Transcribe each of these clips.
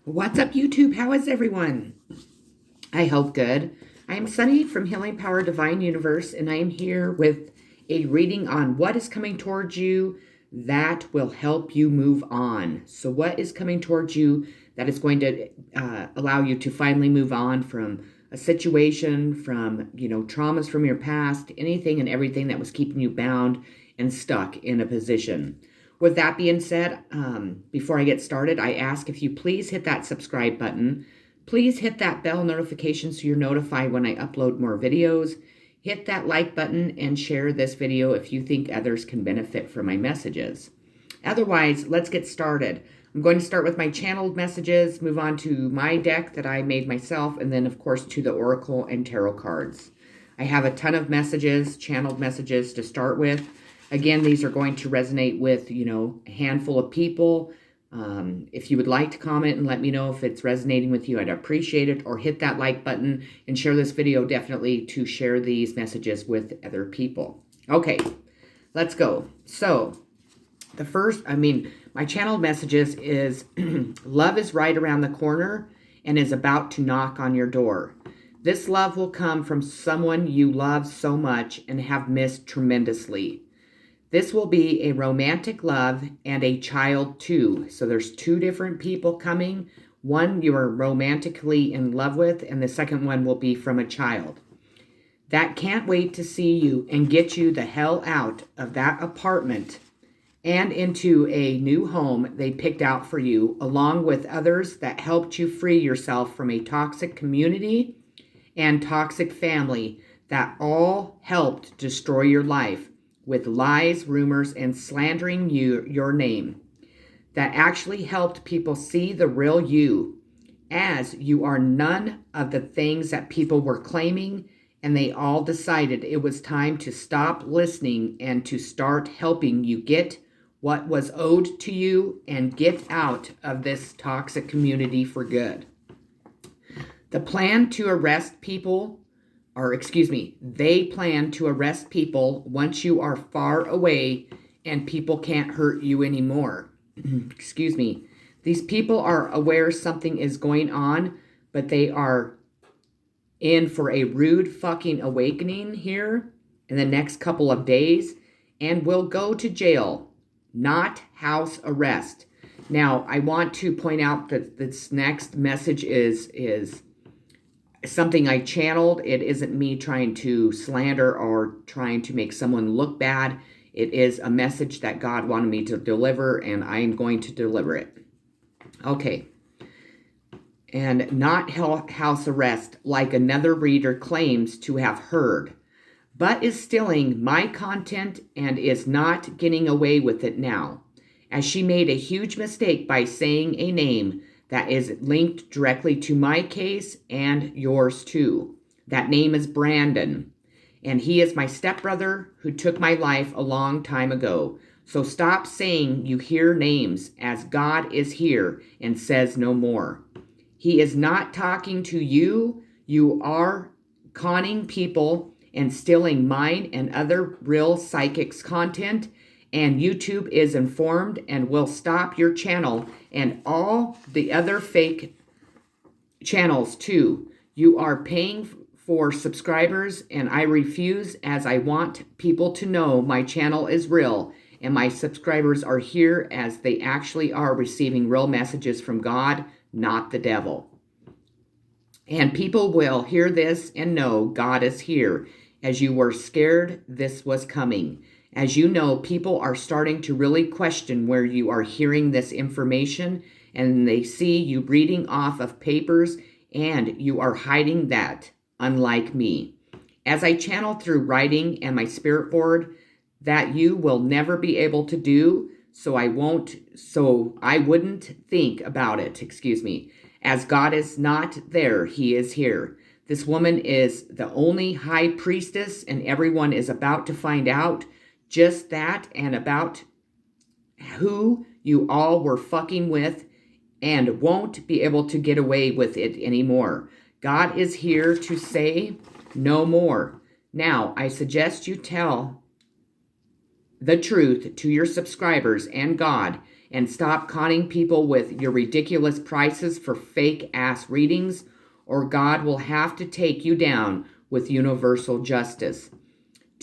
What's up, YouTube? How is everyone? I hope good. I am Sunny from Healing Power Divine Universe, and I am here with a reading on what is coming towards you that will help you move on. So what is coming towards you that is going to allow you to finally move on from a situation, from, traumas from your past, anything and everything that was keeping you bound and stuck in a position. With that being said, before I get started, I ask if you please hit that subscribe button. Please hit that bell notification so you're notified when I upload more videos. Hit that like button and share this video if you think others can benefit from my messages. Otherwise, let's get started. I'm going to start with my channeled messages, move on to my deck that I made myself, and then, of course, to the Oracle and Tarot cards. I have a ton of messages, channeled messages to start with. Again, these are going to resonate with, a handful of people. If you would like to comment and let me know if it's resonating with you, I'd appreciate it. Or hit that like button and share this video definitely to share these messages with other people. Okay, let's go. So, the first, my channeled messages is love is right around the corner and is about to knock on your door. This love will come from someone you love so much and have missed tremendously. This will be a romantic love and a child too. So there's two different people coming. One you are romantically in love with, and the second one will be from a child. That can't wait to see you and get you the hell out of that apartment and into a new home they picked out for you, along with others that helped you free yourself from a toxic community and toxic family that all helped destroy your life with lies, rumors, and slandering your name, that actually helped people see the real you, as you are none of the things that people were claiming, and they all decided it was time to stop listening and to start helping you get what was owed to you and get out of this toxic community for good. The plan to arrest people they plan to arrest people once you are far away and people can't hurt you anymore. These people are aware something is going on, but they are in for a rude fucking awakening here in the next couple of days and will go to jail, not house arrest. Now, I want to point out that this next message is something I channeled. It isn't me trying to slander or trying to make someone look bad. It is a message that God wanted me to deliver, and I'm going to deliver it. Okay. And not house arrest, like another reader claims to have heard, but is stealing my content and is not getting away with it now, as she made a huge mistake by saying a name that is linked directly to my case and yours too. That name is Brandon, and he is my stepbrother who took my life a long time ago. So stop saying you hear names, as God is here and says no more. He is not talking to you. You are conning people and stealing mine and other real psychics content, and YouTube is informed and will stop your channel and all the other fake channels too. You are paying for subscribers, and I refuse, as I want people to know my channel is real and my subscribers are here as they actually are receiving real messages from God, not the devil. And people will hear this and know God is here, as you were scared this was coming. As you know, people are starting to really question where you are hearing this information, and they see you reading off of papers, and you are hiding that, unlike me. As I channel through writing and my spirit board, that you will never be able to do, so I wouldn't think about it, As God is not there, he is here. This woman is the only high priestess, and everyone is about to find out just that, and about who you all were fucking with, and won't be able to get away with it anymore. God is here to say no more. Now, I suggest you tell the truth to your subscribers and God, and stop conning people with your ridiculous prices for fake-ass readings, or God will have to take you down with universal justice.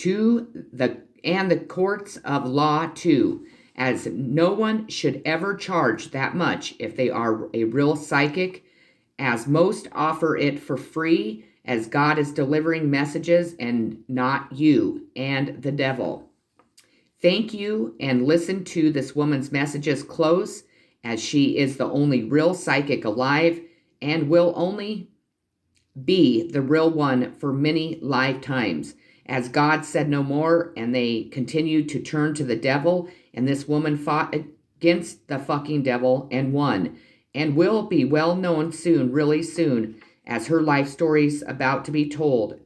And the courts of law too, as no one should ever charge that much if they are a real psychic, as most offer it for free, as God is delivering messages and not you and the devil. Thank you, and listen to this woman's messages close, as she is the only real psychic alive and will only be the real one for many lifetimes. As God said no more, and they continued to turn to the devil, and this woman fought against the fucking devil and won, and will be well known soon, really soon, as her life story's about to be told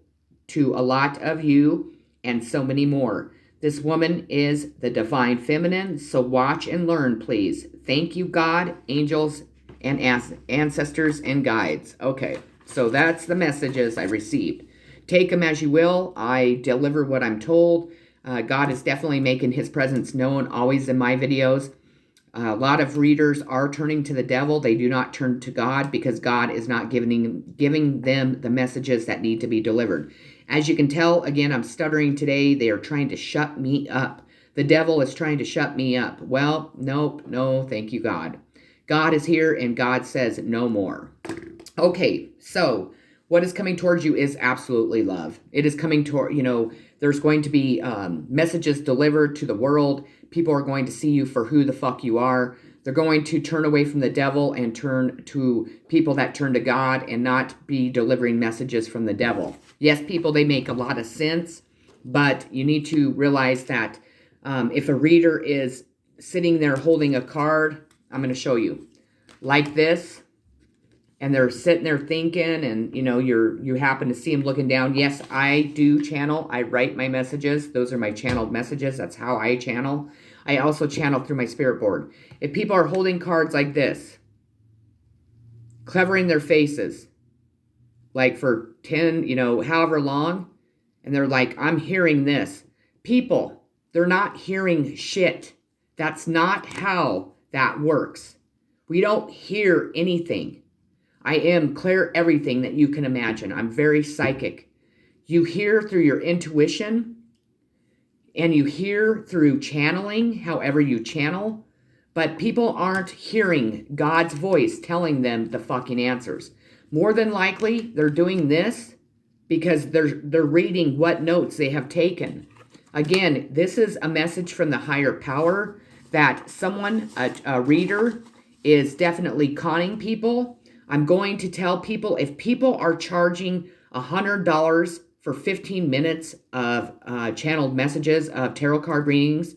to a lot of you and so many more. This woman is the divine feminine, so watch and learn, please. Thank you, God, angels, and ancestors and guides. Okay, so that's the messages I received. Take them as you will. I deliver what I'm told. God is definitely making his presence known always in my videos. A lot of readers are turning to the devil. They do not turn to God because God is not giving them the messages that need to be delivered. As you can tell, again, I'm stuttering today. They are trying to shut me up. The devil is trying to shut me up. Well, nope, no, thank you, God. God is here, and God says no more. Okay, so what is coming towards you is absolutely love. It is coming toward, there's going to be messages delivered to the world. People are going to see you for who the fuck you are. They're going to turn away from the devil and turn to people that turn to God and not be delivering messages from the devil. Yes, people, they make a lot of sense, but you need to realize that if a reader is sitting there holding a card, I'm going to show you, like this, and they're sitting there thinking, and you happen to see them looking down. Yes, I do channel. I write my messages. Those are my channeled messages. That's how I channel. I also channel through my spirit board. If people are holding cards like this, covering their faces, like for 10, however long, and they're like, I'm hearing this. People, they're not hearing shit. That's not how that works. We don't hear anything. I am clear everything that you can imagine. I'm very psychic. You hear through your intuition, and you hear through channeling, however you channel, but people aren't hearing God's voice telling them the fucking answers. More than likely, they're doing this because they're reading what notes they have taken. Again, this is a message from the higher power that someone, a reader, is definitely conning people. I'm going to tell people, if people are charging $100 for 15 minutes of channeled messages of tarot card readings,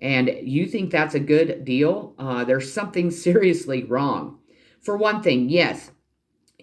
and you think that's a good deal, there's something seriously wrong. For one thing, yes,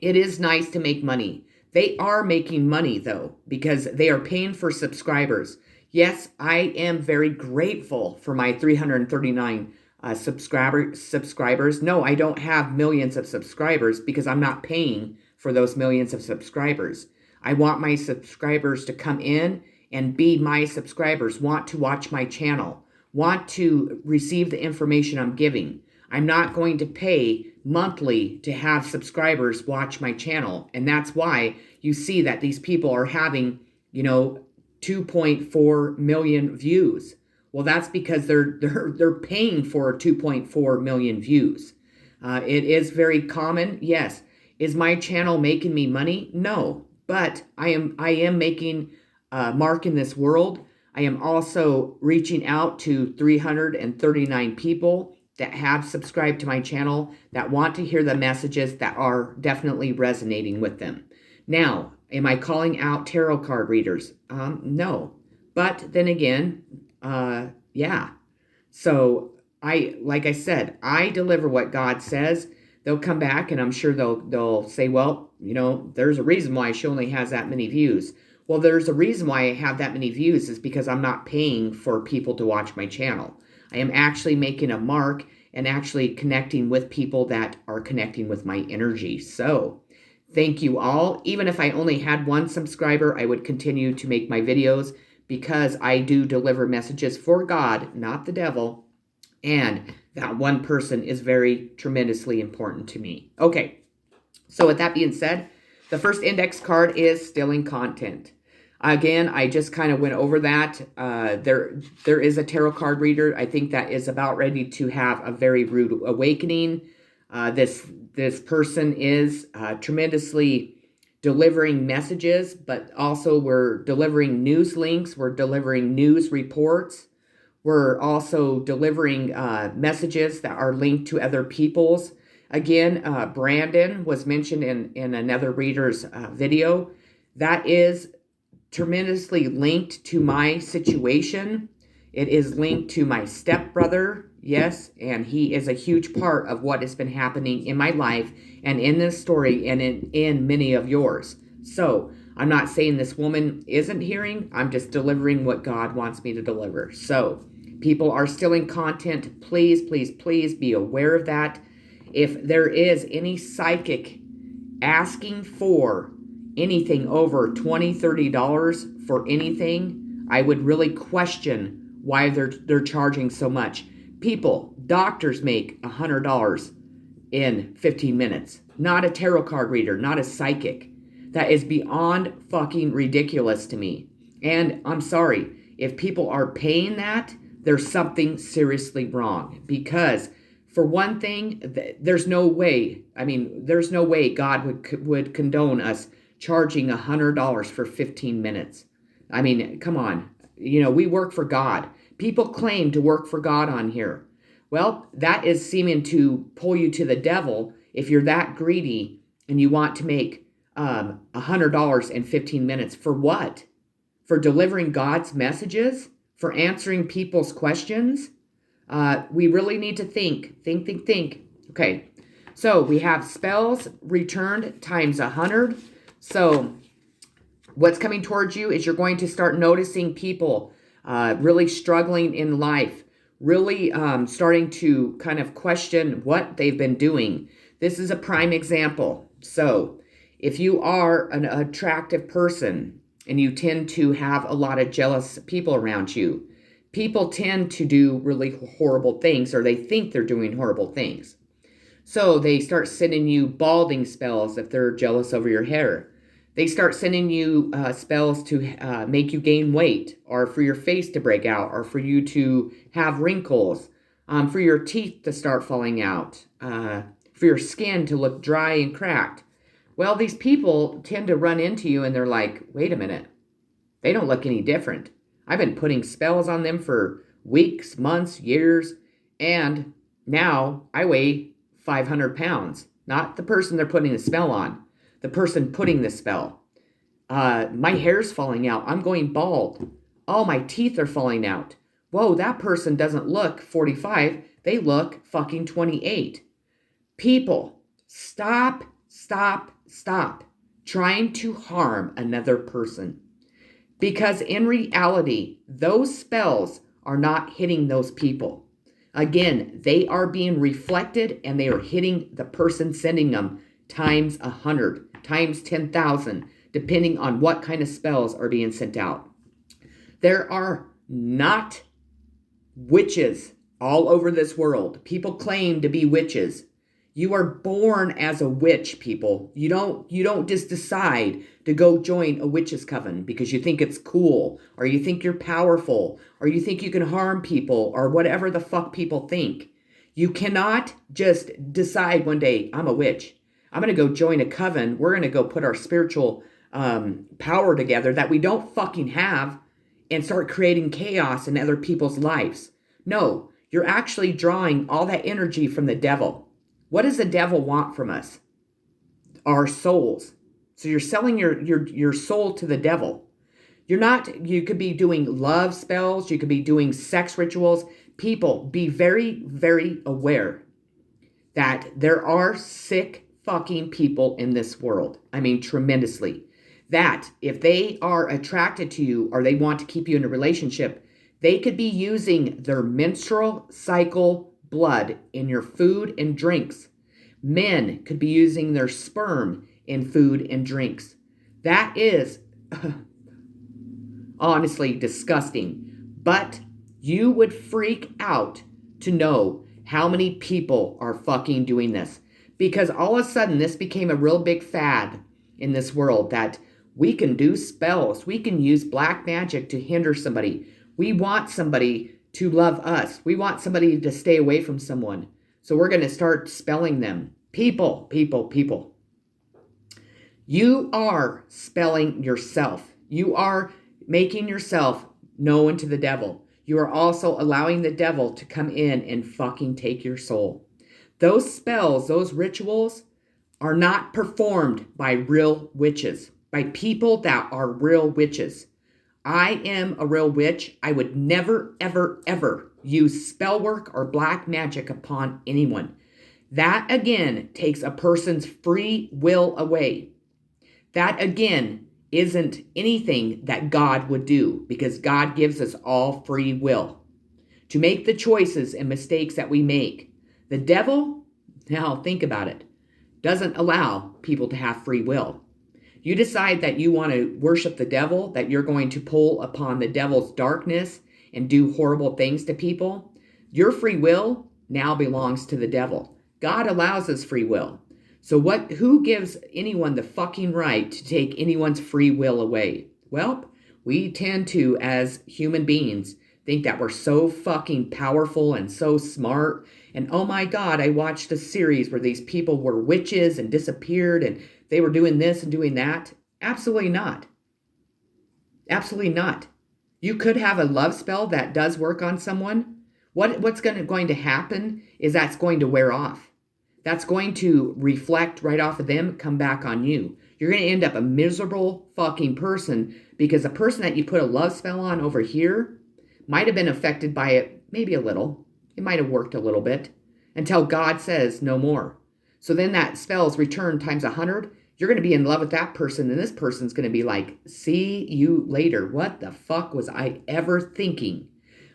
it is nice to make money. They are making money, though, because they are paying for subscribers. Yes, I am very grateful for my 339 subscribers. No, I don't have millions of subscribers because I'm not paying for those millions of subscribers. I want my subscribers to come in and be my subscribers, want to watch my channel, want to receive the information I'm giving. I'm not going to pay monthly to have subscribers watch my channel. And that's why you see that these people are having, 2.4 million views. Well, that's because they're paying for 2.4 million views. It is very common. Yes. Is my channel making me money? No. But I am making a mark in this world. I am also reaching out to 339 people that have subscribed to my channel that want to hear the messages that are definitely resonating with them. Now, am I calling out tarot card readers? No. But then again, yeah. So like I said, I deliver what God says. They'll come back and I'm sure they'll say, well, there's a reason why she only has that many views. Well, there's a reason why I have that many views is because I'm not paying for people to watch my channel. I am actually making a mark and actually connecting with people that are connecting with my energy. So thank you all. Even if I only had one subscriber, I would continue to make my videos because I do deliver messages for God, not the devil. And that one person is very tremendously important to me. Okay, so with that being said, the first index card is stealing content. Again, I just kind of went over that. There is a tarot card reader. I think that is about ready to have a very rude awakening. This person is tremendously delivering messages, but also we're delivering news links. We're delivering news reports. We're also delivering messages that are linked to other people's. Again, Brandon was mentioned in another reader's video. That is tremendously linked to my situation. It is linked to my stepbrother, yes, and he is a huge part of what has been happening in my life and in this story and in many of yours. So I'm not saying this woman isn't hearing. I'm just delivering what God wants me to deliver. So people are stealing content. Please, please, please be aware of that. If there is any psychic asking for anything over $20, $30 for anything, I would really question why they're charging so much. People, doctors make $100 in 15 minutes. Not a tarot card reader, not a psychic. That is beyond fucking ridiculous to me. And I'm sorry, if people are paying that, there's something seriously wrong. Because for one thing, there's no way God would condone us charging $100 for 15 minutes. I mean, come on. We work for God. People claim to work for God on here. Well, that is seeming to pull you to the devil if you're that greedy and you want to make $100 in 15 minutes. For what? For delivering God's messages? For answering people's questions? We really need to think. Okay, so we have spells returned times 100. So what's coming towards you is you're going to start noticing people really struggling in life, really starting to kind of question what they've been doing. This is a prime example. So if you are an attractive person and you tend to have a lot of jealous people around you, people tend to do really horrible things, or they think they're doing horrible things. So they start sending you balding spells if they're jealous over your hair. They start sending you spells to make you gain weight, or for your face to break out, or for you to have wrinkles, for your teeth to start falling out, for your skin to look dry and cracked. Well, these people tend to run into you and they're like, wait a minute, they don't look any different. I've been putting spells on them for weeks, months, years, and now I weigh 500 pounds. Not the person they're putting the spell on, the person putting the spell. My hair's falling out. I'm going bald. Oh, my teeth are falling out. Whoa, that person doesn't look 45. They look fucking 28. People, stop trying to harm another person. Because in reality, those spells are not hitting those people. Again, they are being reflected and they are hitting the person sending them times 100, times 10,000, depending on what kind of spells are being sent out. There are not witches all over this world. People claim to be witches. You are born as a witch, people. You don't just decide to go join a witch's coven because you think it's cool, or you think you're powerful, or you think you can harm people, or whatever the fuck people think. You cannot just decide one day, I'm a witch. I'm going to go join a coven. We're going to go put our spiritual power together that we don't fucking have and start creating chaos in other people's lives. No, you're actually drawing all that energy from the devil. What does the devil want from us? Our souls. So you're selling your soul to the devil. You could be doing love spells. You could be doing sex rituals. People, be very, very aware that there are sick fucking people in this world. I mean, tremendously. That if they are attracted to you or they want to keep you in a relationship, they could be using their menstrual cycle blood in your food and drinks. Men could be using their sperm in food and drinks. That is honestly disgusting. But you would freak out to know how many people are fucking doing this. Because all of a sudden, this became a real big fad in this world that we can do spells. We can use black magic to hinder somebody. We want somebody to love us. We want somebody to stay away from someone. So we're going to start spelling them. People. You are spelling yourself. You are making yourself known to the devil. You are also allowing the devil to come in and fucking take your soul. Those spells, those rituals are not performed by real witches, by people that are real witches. I am a real witch. I would never, ever, ever use spell work or black magic upon anyone. That, again, takes a person's free will away. That, again, isn't anything that God would do, because God gives us all free will to make the choices and mistakes that we make. The devil, now think about it, doesn't allow people to have free will. You decide that you want to worship the devil, that you're going to pull upon the devil's darkness and do horrible things to people. Your free will now belongs to the devil. God allows us free will. So who gives anyone the fucking right to take anyone's free will away? Well, we tend to, as human beings, think that we're so fucking powerful and so smart. And oh my God, I watched a series where these people were witches and disappeared and they were doing this and doing that. Absolutely not. Absolutely not. You could have a love spell that does work on someone. What's going to happen is that's going to wear off. That's going to reflect right off of them, come back on you. You're going to end up a miserable fucking person because the person that you put a love spell on over here might have been affected by it, maybe a little. It might have worked a little bit until God says no more. So then that spell's returned times 100. You're going to be in love with that person, and this person's going to be like, see you later. What the fuck was I ever thinking?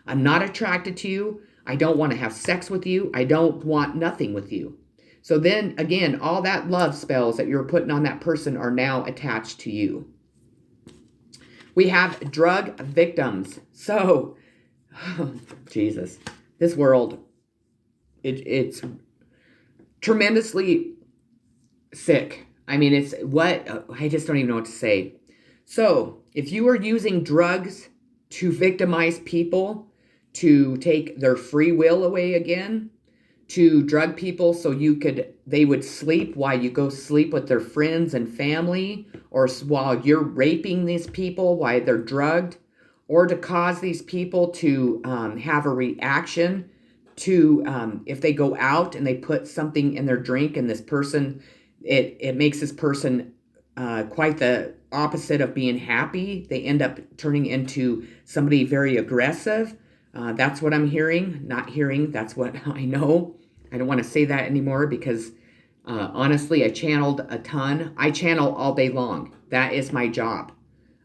I'm not attracted to you. I don't want to have sex with you. I don't want nothing with you. So then, again, all that love spells that you're putting on that person are now attached to you. We have drug victims. So, Jesus, this world, it's tremendously sick. I mean, I just don't even know what to say. So, if you are using drugs to victimize people, to take their free will away again, to drug people so they would sleep while you go sleep with their friends and family, or while you're raping these people while they're drugged, or to cause these people to have a reaction to if they go out and they put something in their drink and this person, it makes this person quite the opposite of being happy. They end up turning into somebody very aggressive. That's what I'm hearing, that's what I know. I don't want to say that anymore because honestly, I channeled a ton. I channel all day long. That is my job.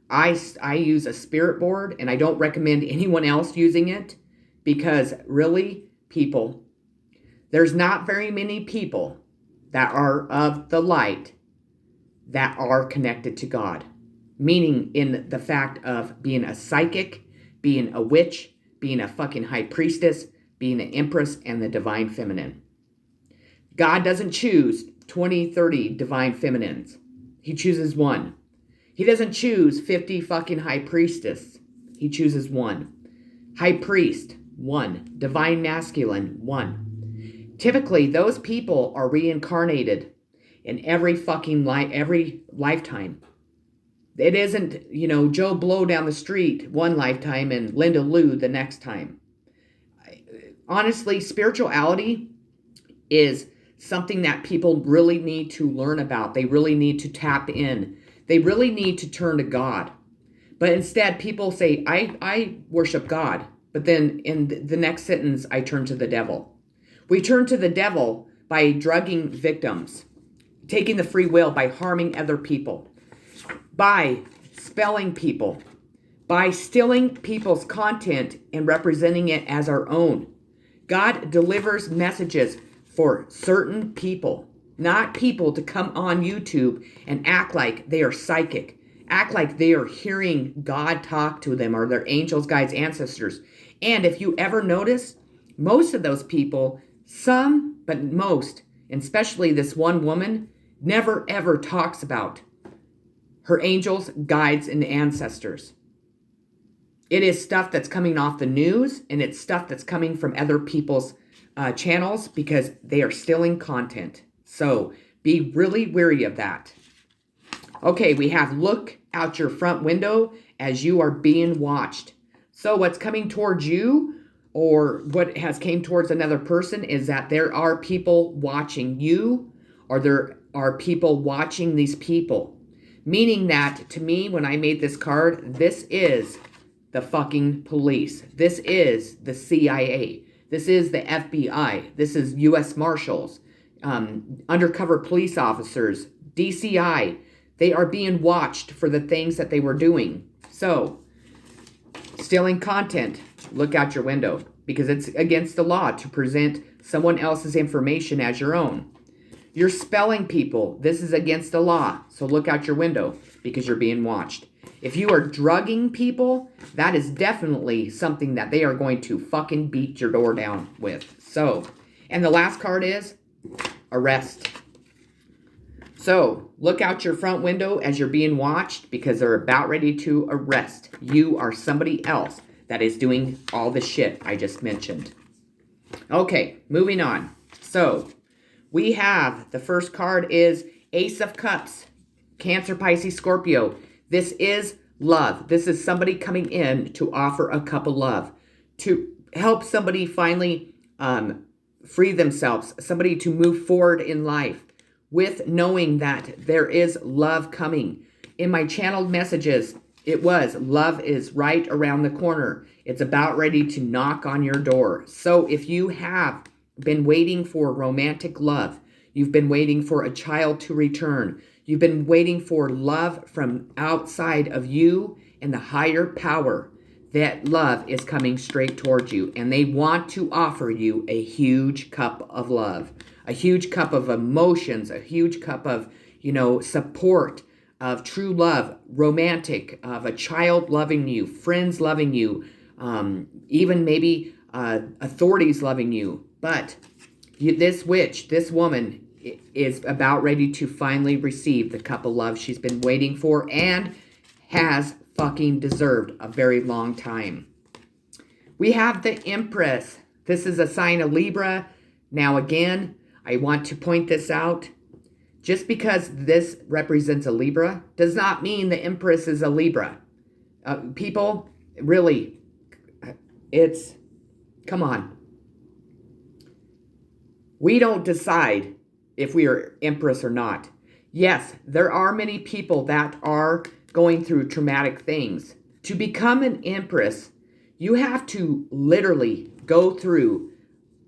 I use a spirit board, and I don't recommend anyone else using it because really, people, there's not very many people that are of the light that are connected to God. Meaning in the fact of being a psychic, being a witch, being a fucking high priestess, being an empress, and the divine feminine. God doesn't choose 20, 30 divine feminines. He chooses one. He doesn't choose 50 fucking high priestess. He chooses one. High priest, one. Divine masculine, one. Typically, those people are reincarnated in every fucking every lifetime. It isn't, Joe Blow down the street one lifetime and Linda Lou the next time. Honestly, spirituality is something that people really need to learn about. They really need to tap in. They really need to turn to God. But instead, people say, I worship God. But then in the next sentence, I turn to the devil. We turn to the devil by drugging victims, taking the free will by harming other people, by spelling people, by stealing people's content and representing it as our own. God delivers messages for certain people, not people to come on YouTube and act like they are psychic, act like they are hearing God talk to them or their angels, guides, ancestors. And if you ever notice, Most of those people, some, but most, and especially this one woman, never ever talks about her angels, guides, and ancestors. It is stuff that's coming off the news, and it's stuff that's coming from other people's channels because they are stealing content. So be really wary of that. Okay, we have look out your front window as you are being watched. So what's coming towards you or what has came towards another person is that there are people watching you, or there are people watching these people. Meaning that, to me, when I made this card, this is the fucking police. This is the CIA. This is the FBI. This is U.S. Marshals, undercover police officers, DCI. They are being watched for the things that they were doing. So, stealing content, look out your window, because it's against the law to present someone else's information as your own. You're spelling people, this is against the law, so look out your window because you're being watched. If you are drugging people, that is definitely something that they are going to fucking beat your door down with. So, and the last card is arrest. So, look out your front window as you're being watched because they're about ready to arrest. You are somebody else that is doing all the shit I just mentioned. Okay, moving on. So, we have the first card is Ace of Cups, Cancer, Pisces, Scorpio. This is love. This is somebody coming in to offer a cup of love, to help somebody finally free themselves, somebody to move forward in life with knowing that there is love coming. In my channeled messages, it was love is right around the corner. It's about ready to knock on your door. So if you have been waiting for romantic love, you've been waiting for a child to return, you've been waiting for love from outside of you and the higher power, that love is coming straight towards you. And they want to offer you a huge cup of love, a huge cup of emotions, a huge cup of, support, of true love, romantic, of a child loving you, friends loving you, even maybe authorities loving you. But this witch, this woman, is about ready to finally receive the cup of love she's been waiting for and has fucking deserved a very long time. We have the Empress. This is a sign of Libra. Now again, I want to point this out. Just because this represents a Libra does not mean the Empress is a Libra. People, really, come on. We don't decide if we are Empress or not. Yes, there are many people that are going through traumatic things. To become an Empress, you have to literally go through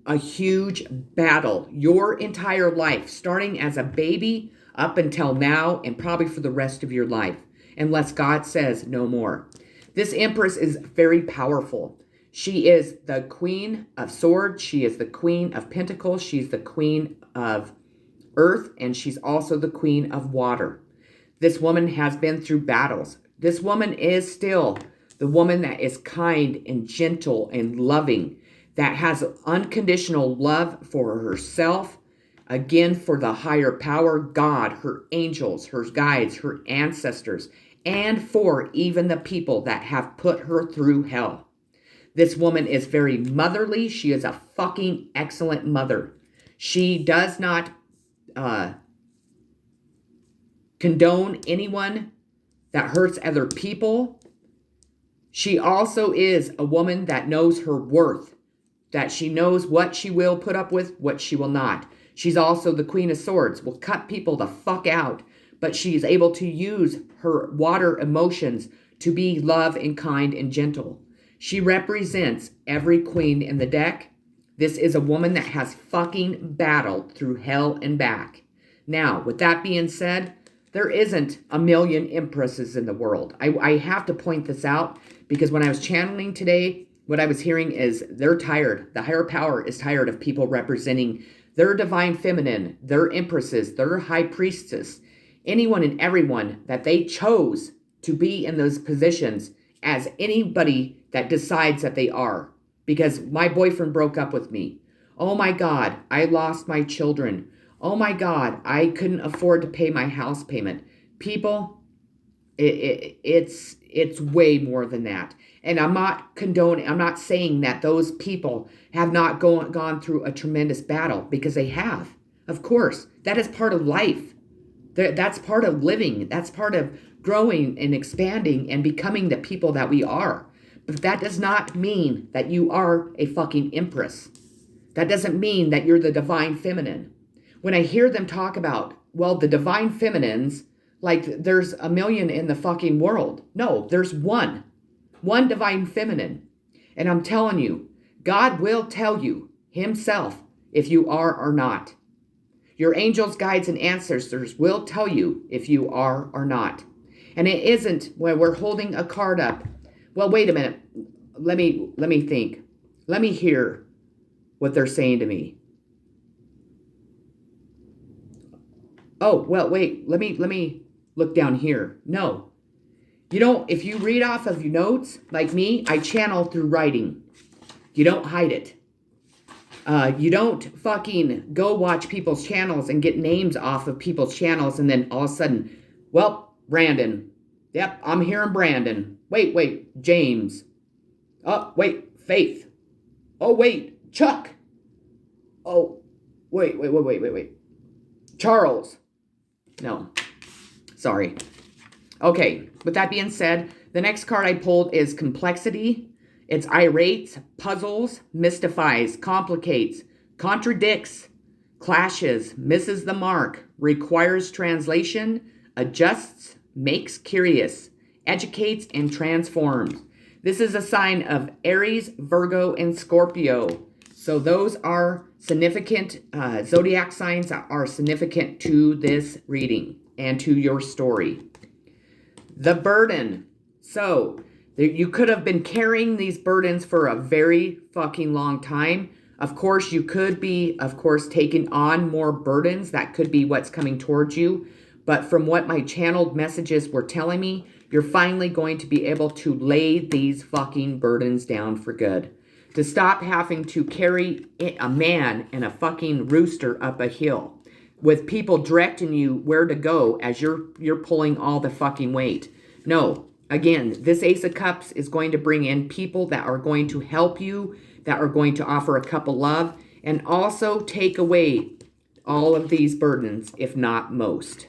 a huge battle your entire life, starting as a baby up until now and probably for the rest of your life, unless God says no more. This Empress is very powerful. She is the Queen of Swords. She is the Queen of Pentacles. She's the Queen of Earth, and she's also the Queen of Water. This woman has been through battles. This woman is still the woman that is kind and gentle and loving, that has unconditional love for herself, again, for the higher power, God, her angels, her guides, her ancestors, and for even the people that have put her through hell. This woman is very motherly. She is a fucking excellent mother. She does not condone anyone that hurts other people. She also is a woman that knows her worth, that she knows what she will put up with, what she will not. She's also the Queen of Swords, will cut people the fuck out, but she's able to use her water emotions to be love and kind and gentle. She represents every queen in the deck. This is a woman that has fucking battled through hell and back. Now, with that being said, there isn't a million Empresses in the world. I have to point this out because when I was channeling today, what I was hearing is they're tired. The higher power is tired of people representing their divine feminine, their Empresses, their high priestess, anyone and everyone that they chose to be in those positions as anybody that decides that they are. because my boyfriend broke up with me. Oh my God, I lost my children. Oh my God, I couldn't afford to pay my house payment. People, it's way more than that. And I'm not saying that those people have not gone through a tremendous battle, because they have. Of course, that is part of life. That's part of living. That's part of growing and expanding and becoming the people that we are. But that does not mean that you are a fucking empress. That doesn't mean that you're the divine feminine. When I hear them talk about, well, the divine feminines, like there's a million in the fucking world. No, there's one divine feminine. And I'm telling you, God will tell you himself if you are or not. Your angels, guides, and ancestors will tell you if you are or not. And it isn't when we're holding a card up. Well, wait a minute. Let me think. Let me hear what they're saying to me. Oh, well, wait. Let me look down here. No. You don't, if you read off of your notes, like me, I channel through writing. You don't hide it. You don't fucking go watch people's channels and get names off of people's channels and then all of a sudden, well, Brandon. Yep, I'm hearing Brandon. Wait, James. Oh, wait, Faith. Oh, wait, Chuck. Oh, wait. Charles. No, sorry. Okay, with that being said, the next card I pulled is Complexity. It's irates, puzzles, mystifies, complicates, contradicts, clashes, misses the mark, requires translation, adjusts, makes curious, educates, and transforms. This is a sign of Aries, Virgo, and Scorpio. So those are significant zodiac signs that are significant to this reading and to your story. The burden. So you could have been carrying these burdens for a very fucking long time. Of course, you could be, taking on more burdens. That could be what's coming towards you. But from what my channeled messages were telling me, you're finally going to be able to lay these fucking burdens down for good. To stop having to carry a man and a fucking rooster up a hill with people directing you where to go as you're pulling all the fucking weight. No. Again, this Ace of Cups is going to bring in people that are going to help you, that are going to offer a cup of love, and also take away all of these burdens, if not most.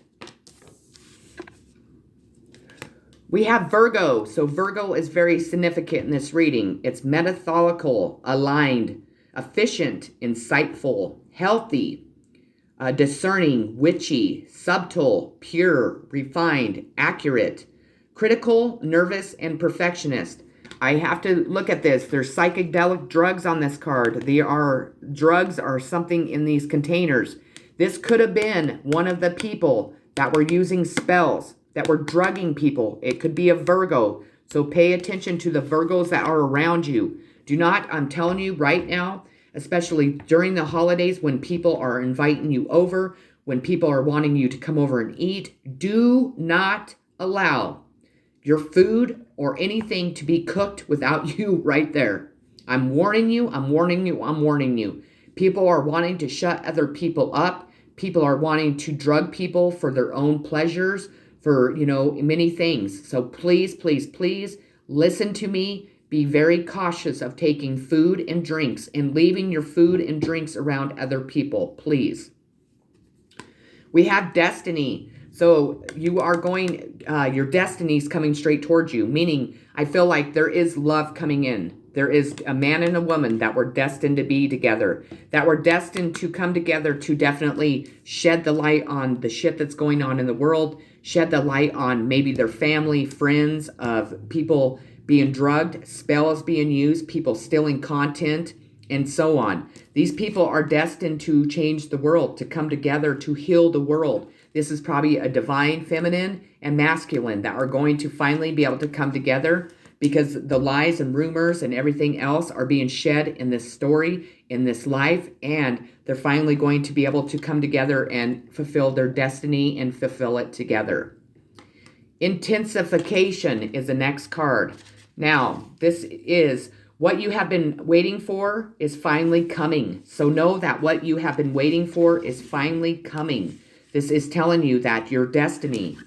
We have Virgo. So Virgo is very significant in this reading. It's methodical, aligned, efficient, insightful, healthy, discerning, witchy, subtle, pure, refined, accurate, critical, nervous, and perfectionist. I have to look at this. There's psychedelic drugs on this card. Drugs are something in these containers. This could have been one of the people that were using spells, that were drugging people. It could be a Virgo. So pay attention to the Virgos that are around you. Do not, I'm telling you right now, especially during the holidays when people are inviting you over, when people are wanting you to come over and eat, do not allow your food or anything to be cooked without you right there. I'm warning you. People are wanting to shut other people up. People are wanting to drug people for their own pleasures, for, many things. So please, please, please listen to me. Be very cautious of taking food and drinks and leaving your food and drinks around other people, please. We have destiny. So you are going, your destiny's coming straight towards you, meaning I feel like there is love coming in. There is a man and a woman that were destined to be together, that were destined to come together to definitely shed the light on the shit that's going on in the world, shed the light on maybe their family, friends, of people being drugged, spells being used, people stealing content, and so on. These people are destined to change the world, to come together to heal the world. This is probably a divine feminine and masculine that are going to finally be able to come together, because the lies and rumors and everything else are being shed in this story, in this life, and they're finally going to be able to come together and fulfill their destiny and fulfill it together. Intensification is the next card. Now, this is What you have been waiting for is finally coming. So know that what you have been waiting for is finally coming. This is telling you that your destiny,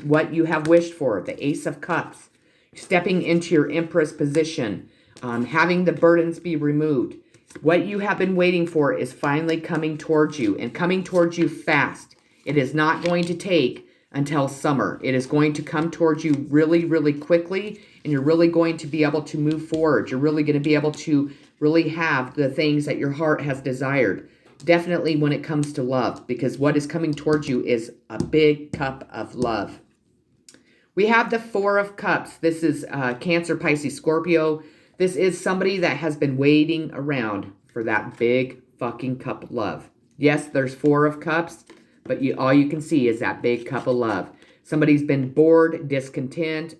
what you have wished for, the Ace of Cups, stepping into your Empress position, having the burdens be removed. What you have been waiting for is finally coming towards you, and coming towards you fast. It is not going to take until summer. It is going to come towards you really, really quickly, and you're really going to be able to move forward. You're really going to be able to really have the things that your heart has desired. Definitely when it comes to love, because what is coming towards you is a big cup of love. We have the Four of Cups. This is Cancer, Pisces, Scorpio. This is somebody that has been waiting around for that big fucking cup of love. Yes, there's Four of Cups, but all you can see is that big cup of love. Somebody's been bored, discontent.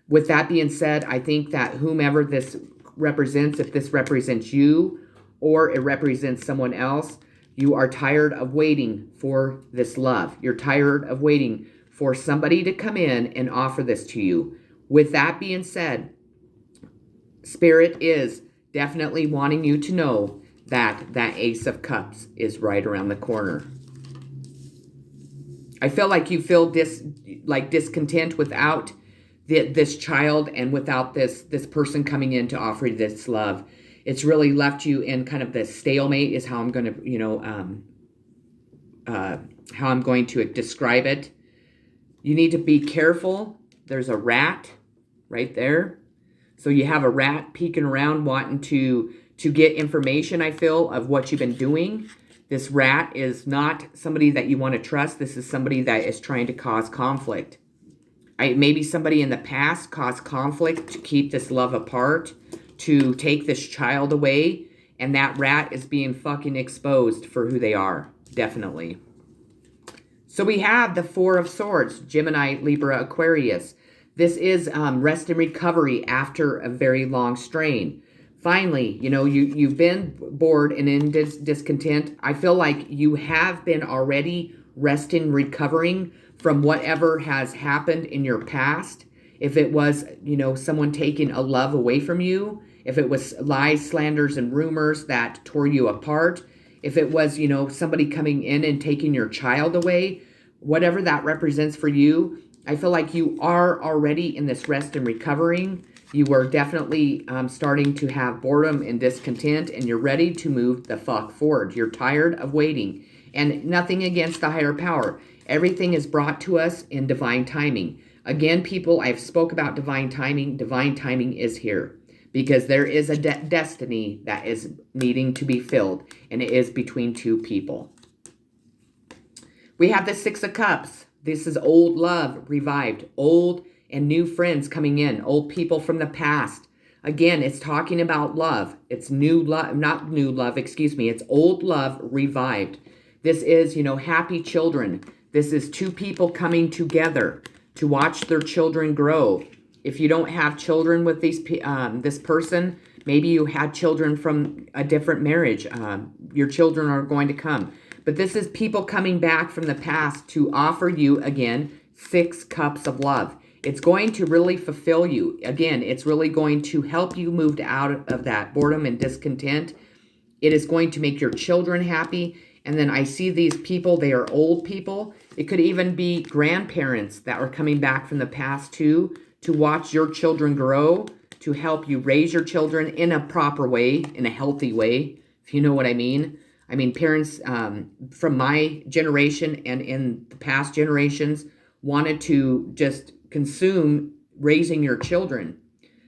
With that being said, I think that whomever this represents, if this represents you or it represents someone else, you are tired of waiting for this love. You're tired of waiting for somebody to come in and offer this to you. With that being said, Spirit is definitely wanting you to know that that Ace of Cups is right around the corner. I feel like you feel discontent without this child and without this person coming in to offer you this love. It's really left you in kind of the stalemate is how I'm going to, how I'm going to describe it. You need to be careful. There's a rat right there. So you have a rat peeking around wanting to get information, I feel, of what you've been doing. This rat is not somebody that you want to trust. This is somebody that is trying to cause conflict. Maybe somebody in the past caused conflict to keep this love apart, to take this child away, and that rat is being fucking exposed for who they are. Definitely. So we have the Four of Swords, Gemini, Libra, Aquarius. This is rest and recovery after a very long strain. Finally, you've been bored and in discontent. I feel like you have been already resting, recovering from whatever has happened in your past. If it was, someone taking a love away from you, if it was lies, slanders, and rumors that tore you apart, if it was, somebody coming in and taking your child away, whatever that represents for you, I feel like you are already in this rest and recovering. You are definitely starting to have boredom and discontent, and you're ready to move the fuck forward. You're tired of waiting, and nothing against the higher power. Everything is brought to us in divine timing. Again, people, I've spoke about divine timing. Divine timing is here because there is a destiny that is needing to be filled, and it is between two people. We have the Six of Cups. This is old love revived, old and new friends coming in, old people from the past. Again, it's talking about love. It's new love, not new love, excuse me. It's old love revived. This is, happy children. This is two people coming together to watch their children grow. If you don't have children with this person, maybe you had children from a different marriage. Your children are going to come. But this is people coming back from the past to offer you, again, 6 cups of love. It's going to really fulfill you. Again, it's really going to help you move out of that boredom and discontent. It is going to make your children happy. And then I see these people, they are old people. It could even be grandparents that are coming back from the past too, to watch your children grow, to help you raise your children in a proper way, in a healthy way, if you know what I mean. I mean, parents from my generation and in the past generations wanted to just consume raising your children.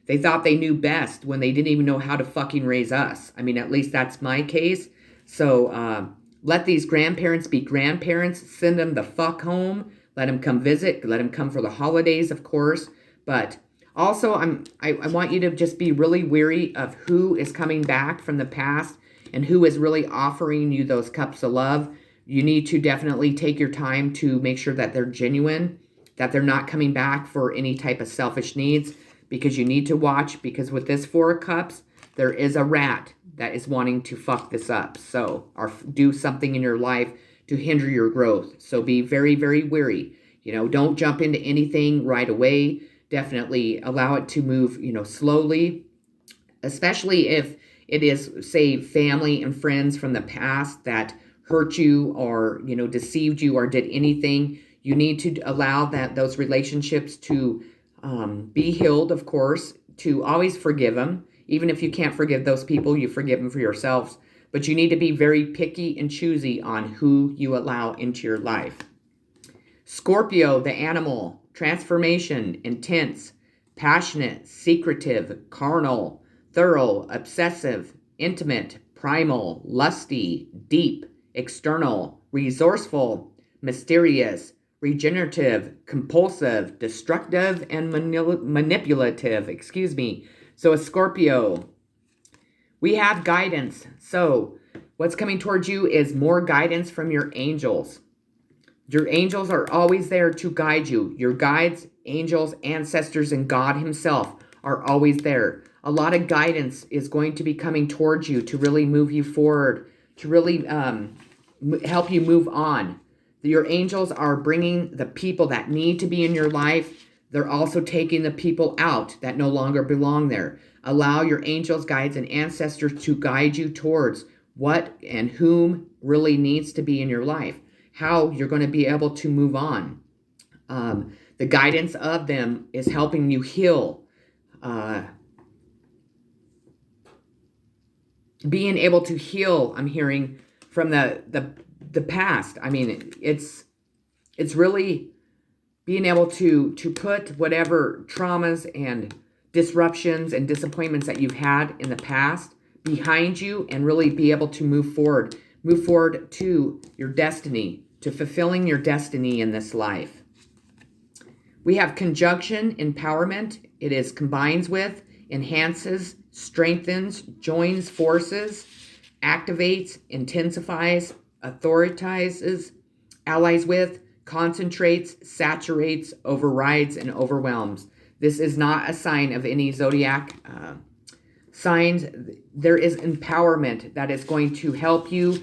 They thought they knew best when they didn't even know how to fucking raise us. I mean, at least that's my case. So let these grandparents be grandparents. Send them the fuck home. Let them come visit. Let them come for the holidays, of course. But also, I want you to just be really wary of who is coming back from the past and who is really offering you those cups of love. You need to definitely take your time to make sure that they're genuine, that they're not coming back for any type of selfish needs, because you need to watch, because with this 4 of Cups, there is a rat that is wanting to fuck this up. So, or do something in your life to hinder your growth. So be very, very wary. Don't jump into anything right away. Definitely allow it to move, slowly. especially if it is, say, family and friends from the past that hurt you or, deceived you or did anything. You need to allow those relationships to be healed, of course, to always forgive them. Even if you can't forgive those people, you forgive them for yourselves. But you need to be very picky and choosy on who you allow into your life. Scorpio, the animal, transformation, intense, passionate, secretive, carnal, thorough, obsessive, intimate, primal, lusty, deep, external, resourceful, mysterious, regenerative, compulsive, destructive, and manipulative. So a Scorpio, we have guidance. So what's coming towards you is more guidance from your angels. Your angels are always there to guide you. Your guides, angels, ancestors, and God himself are always there. A lot of guidance is going to be coming towards you to really move you forward, to really help you move on. Your angels are bringing the people that need to be in your life. They're also taking the people out that no longer belong there. Allow your angels, guides, and ancestors to guide you towards what and whom really needs to be in your life, how you're going to be able to move on. The guidance of them is helping you heal. Being able to heal, I'm hearing, from the past. I mean, it's really being able to put whatever traumas and disruptions and disappointments that you've had in the past behind you and really be able to move forward to your destiny, to fulfilling your destiny in this life. We have conjunction, empowerment. It is combines with, enhances, strengthens, joins forces, activates, intensifies, authorizes, allies with, concentrates, saturates, overrides, and overwhelms. This is not a sign of any zodiac signs. There is empowerment that is going to help you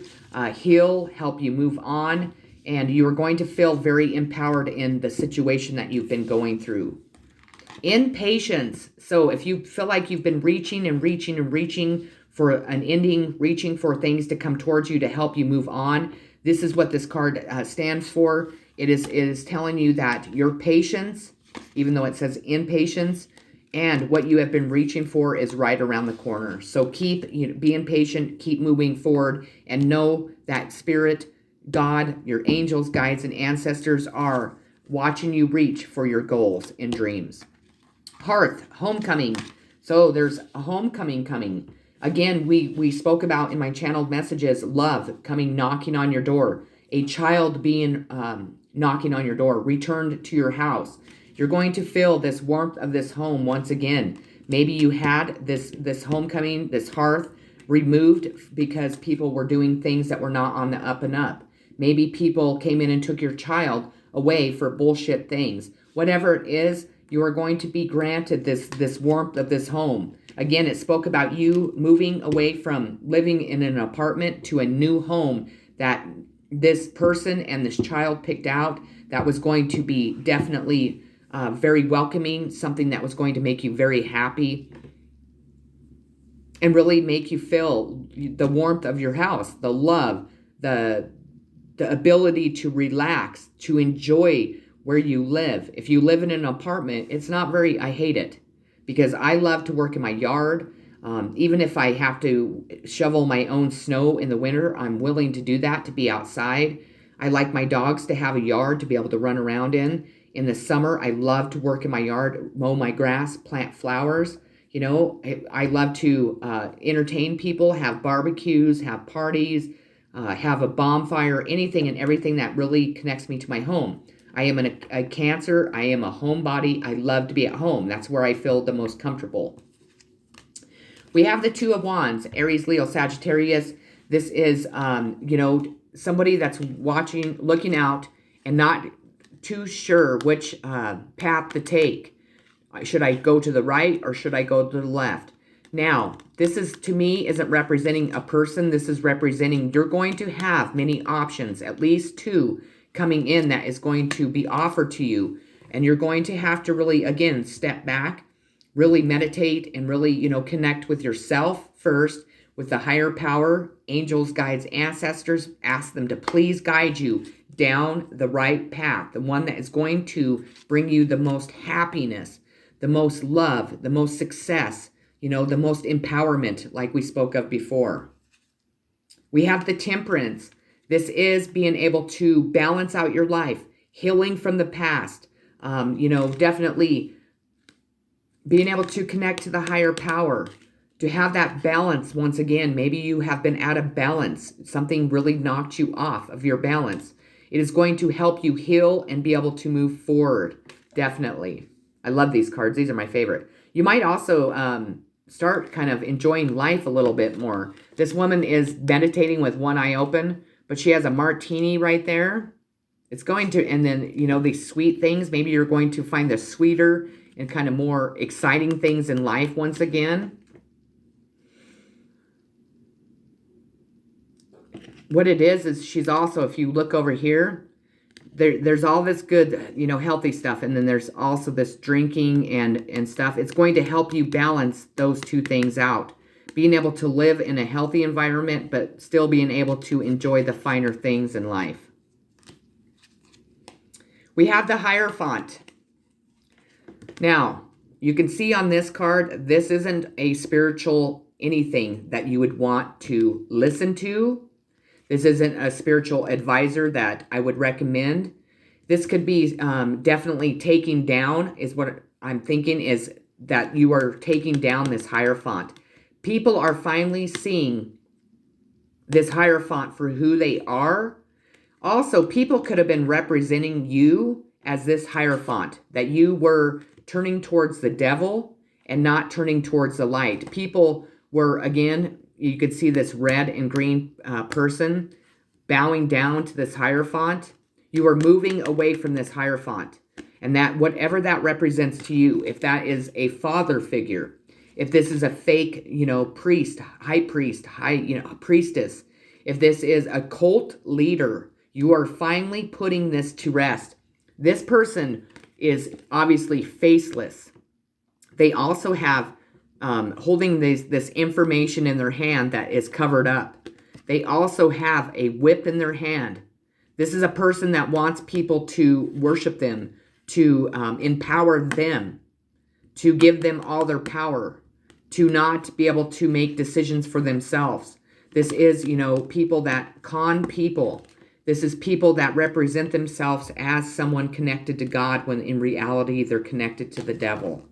heal, help you move on, and you are going to feel very empowered in the situation that you've been going through. Impatience. So if you feel like you've been reaching for an ending, reaching for things to come towards you to help you move on, this is what this card stands for. It is telling you that your patience, even though it says impatience, and what you have been reaching for is right around the corner. So keep being patient, keep moving forward, and know that Spirit, God, your angels, guides, and ancestors are watching you reach for your goals and dreams. Hearth, homecoming. So there's a homecoming coming. Again, we spoke about in my channeled messages, love coming knocking on your door, a child being knocking on your door, returned to your house. You're going to feel this warmth of this home once again. Maybe you had this homecoming, this hearth removed because people were doing things that were not on the up and up. Maybe people came in and took your child away for bullshit things. Whatever it is, you are going to be granted this warmth of this home. Again, it spoke about you moving away from living in an apartment to a new home that this person and this child picked out that was going to be definitely very welcoming, something that was going to make you very happy and really make you feel the warmth of your house, the love, the ability to relax, to enjoy where you live. If you live in an apartment, it's not very, I hate it because I love to work in my yard. Even if I have to shovel my own snow in the winter, I'm willing to do that, to be outside. I like my dogs to have a yard to be able to run around in. In the summer, I love to work in my yard, mow my grass, plant flowers. I love to entertain people, have barbecues, have parties, have a bonfire, anything and everything that really connects me to my home. I am a Cancer. I am a homebody. I love to be at home. That's where I feel the most comfortable. We have the Two of Wands, Aries, Leo, Sagittarius. This is, somebody that's watching, looking out, and not too sure which path to take. Should I go to the right or should I go to the left? Now, this is, to me, isn't representing a person. This is representing you're going to have many options, at least two coming in that is going to be offered to you. And you're going to have to really, again, step back really meditate and really, connect with yourself first, with the higher power, angels, guides, ancestors. Ask them to please guide you down the right path, the one that is going to bring you the most happiness, the most love, the most success, the most empowerment, like we spoke of before. We have the temperance. This is being able to balance out your life, healing from the past, definitely being able to connect to the higher power, to have that balance once again. Maybe you have been out of balance. Something really knocked you off of your balance. It is going to help you heal and be able to move forward. Definitely. I love these cards. These are my favorite. You might also start kind of enjoying life a little bit more. This woman is meditating with one eye open, but she has a martini right there. It's going to, and then, these sweet things, maybe you're going to find the sweeter and kind of more exciting things in life once again. What it is she's also, if you look over here, there's all this good, healthy stuff. And then there's also this drinking and stuff. It's going to help you balance those two things out. Being able to live in a healthy environment, but still being able to enjoy the finer things in life. We have the Hierophant. Now, you can see on this card, this isn't a spiritual anything that you would want to listen to. This isn't a spiritual advisor that I would recommend. This could be definitely taking down, is what I'm thinking, is that you are taking down this Hierophant. People are finally seeing this Hierophant for who they are. Also, people could have been representing you as this Hierophant, that you were turning towards the devil and not turning towards the light. People were, again, you could see this red and green person bowing down to this Hierophant. You are moving away from this Hierophant. And that, whatever that represents to you, if that is a father figure, if this is a fake, priest, high priest, priestess, if this is a cult leader, you are finally putting this to rest. This person is obviously faceless. They also have holding this information in their hand that is covered up. They also have a whip in their hand. This is a person that wants people to worship them, to empower them, to give them all their power, to not be able to make decisions for themselves. This is, people that con people. This is people that represent themselves as someone connected to God when in reality they're connected to the devil.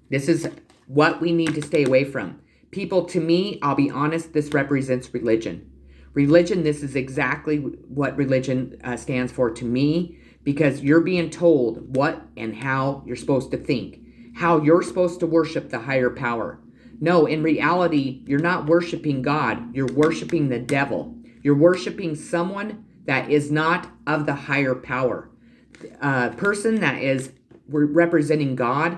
This is what we need to stay away from. People, to me, I'll be honest, this represents religion. Religion, this is exactly what religion stands for to me, because you're being told what and how you're supposed to think, how you're supposed to worship the higher power. No, in reality, you're not worshiping God. You're worshiping the devil. You're worshiping someone that is not of the higher power. A person that is representing God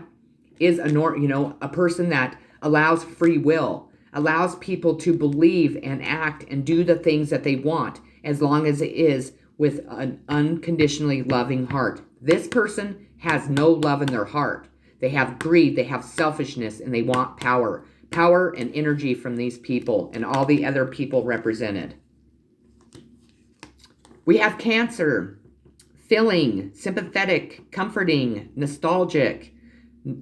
is a person that allows free will, allows people to believe and act and do the things that they want, as long as it is with an unconditionally loving heart. This person has no love in their heart. They have greed, they have selfishness, and they want power. Power and energy from these people and all the other people represented. We have Cancer, filling, sympathetic, comforting, nostalgic,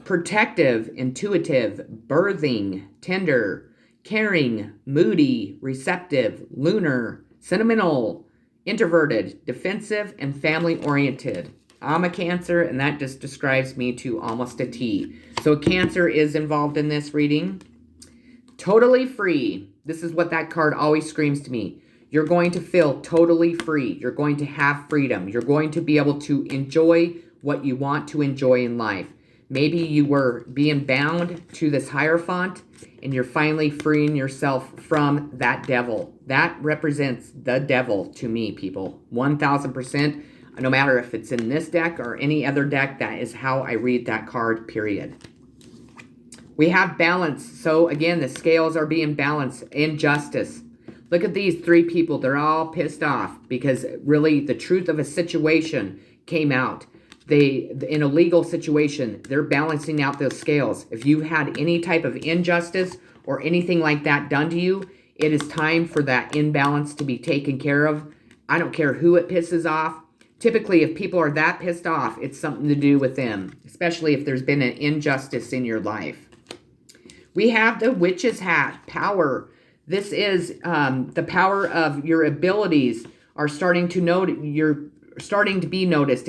protective, intuitive, birthing, tender, caring, moody, receptive, lunar, sentimental, introverted, defensive, and family-oriented. I'm a Cancer, and that just describes me to almost a T. So Cancer is involved in this reading. Totally free. This is what that card always screams to me. You're going to feel totally free. You're going to have freedom. You're going to be able to enjoy what you want to enjoy in life. Maybe you were being bound to this Hierophant, and you're finally freeing yourself from that devil. That represents the devil to me, people. 1,000%. No matter if it's in this deck or any other deck, that is how I read that card, period. We have balance. So again, the scales are being balanced. Injustice. Look at these three people. They're all pissed off because really the truth of a situation came out. in a legal situation, they're balancing out those scales. If you had any type of injustice or anything like that done to you, it is time for that imbalance to be taken care of. I don't care who it pisses off. Typically, if people are that pissed off, it's something to do with them, especially if there's been an injustice in your life. We have the witch's hat, power. This is the power of your abilities are starting to be noticed,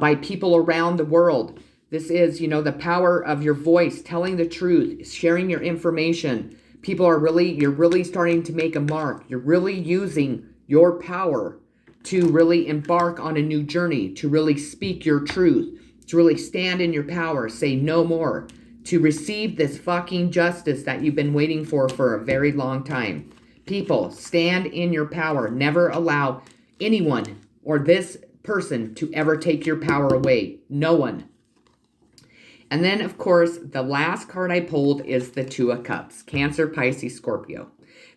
by people around the world. This is, the power of your voice, telling the truth, sharing your information. You're really starting to make a mark. You're really using your power to really embark on a new journey, to really speak your truth, to really stand in your power, say no more, to receive this fucking justice that you've been waiting for a very long time. People, stand in your power. Never allow anyone or this person to ever take your power away. No one. And then, of course, the last card I pulled is the Two of Cups. Cancer, Pisces, Scorpio.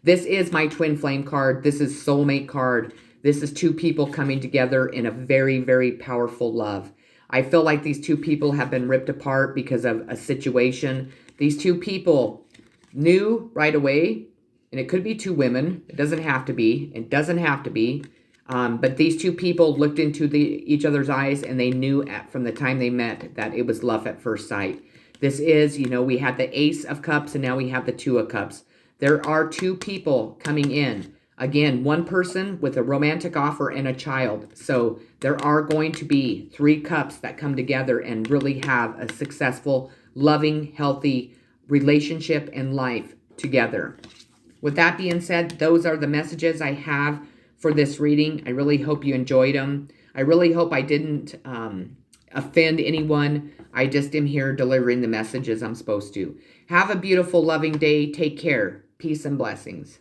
This is my twin flame card. This is soulmate card. This is two people coming together in a very, very powerful love. I feel like these two people have been ripped apart because of a situation. These two people knew right away, and it could be two women. It doesn't have to be. It doesn't have to be. But these two people looked into each other's eyes, and they knew from the time they met that it was love at first sight. This is, we had the Ace of Cups, and now we have the Two of Cups. There are two people coming in. Again, one person with a romantic offer and a child. So there are going to be three cups that come together and really have a successful, loving, healthy relationship and life together. With that being said, those are the messages I have for this reading. I really hope you enjoyed them. I really hope I didn't offend anyone. I just am here delivering the messages I'm supposed to. Have a beautiful, loving day. Take care. Peace and blessings.